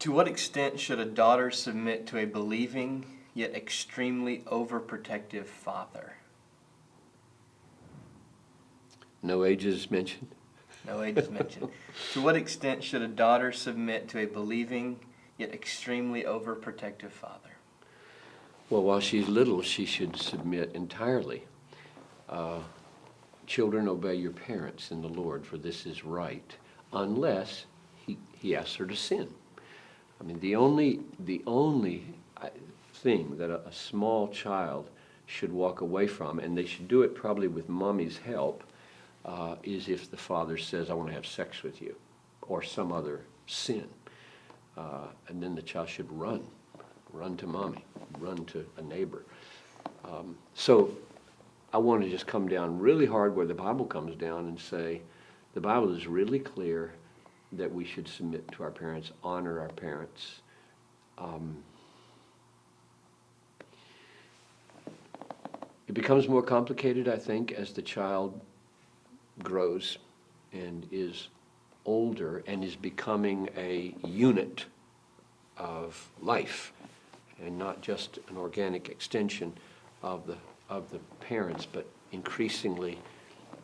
To what extent should a daughter submit to a believing yet extremely overprotective father? No ages mentioned? No age is mentioned. To what extent should a daughter submit to a believing yet extremely overprotective father? Well, while she's little, she should submit entirely. Children, obey your parents in the Lord, for this is right, unless he asks her to sin. I mean, the only thing that a small child should walk away from, and they should do it probably with mommy's help, is if the father says, I want to have sex with you, or some other sin. And then the child should run to mommy, run to a neighbor. So I want to just come down really hard where the Bible comes down and say, the Bible is really clear that we should submit to our parents, honor our parents. It becomes more complicated, I think, as the child grows and is older and is becoming a unit of life and not just an organic extension of the parents, but increasingly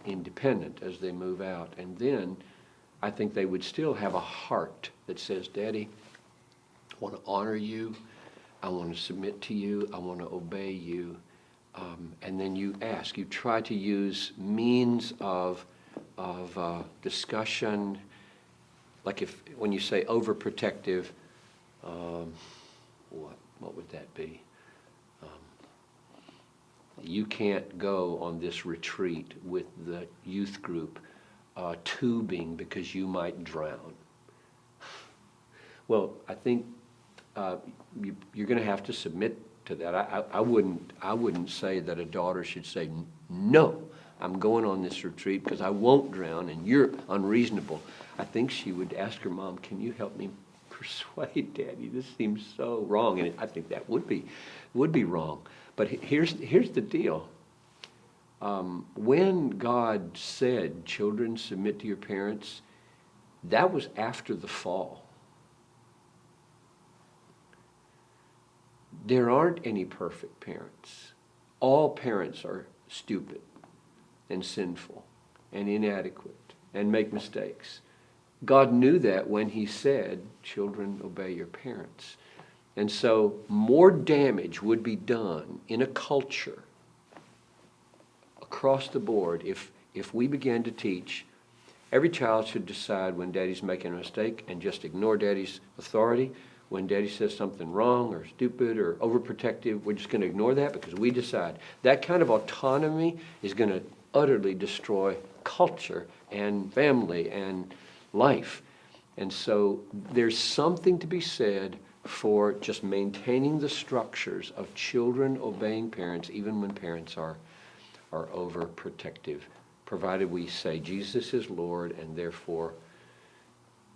independent as they move out. And then I think they would still have a heart that says, Daddy, I want to honor you, I want to submit to you, I want to obey you. And then you ask, you try to use means of discussion, like when you say overprotective, what would that be? You can't go on this retreat with the youth group tubing because you might drown. Well, I think you're going to have to submit to that. I wouldn't say that a daughter should say, no, I'm going on this retreat because I won't drown and you're unreasonable. I think she would ask her mom, can you help me persuade Daddy? This seems so wrong. And I think that would be wrong. But here's the deal. When God said, children, submit to your parents, that was after the fall. There aren't any perfect parents. All parents are stupid and sinful and inadequate and make mistakes. God knew that when he said, children, obey your parents. And so more damage would be done in a culture across the board if we began to teach every child should decide when Daddy's making a mistake and just ignore Daddy's authority. When Daddy says something wrong or stupid or overprotective, we're just going to ignore that because we decide. That kind of autonomy is going to utterly destroy culture and family and life. And so there's something to be said for just maintaining the structures of children obeying parents, even when parents are overprotective, provided we say Jesus is Lord, and therefore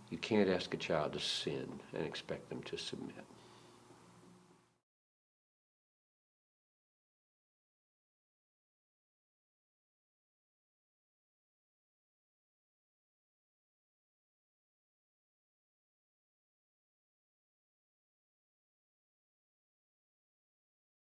you can't ask a child to sin and expect them to submit.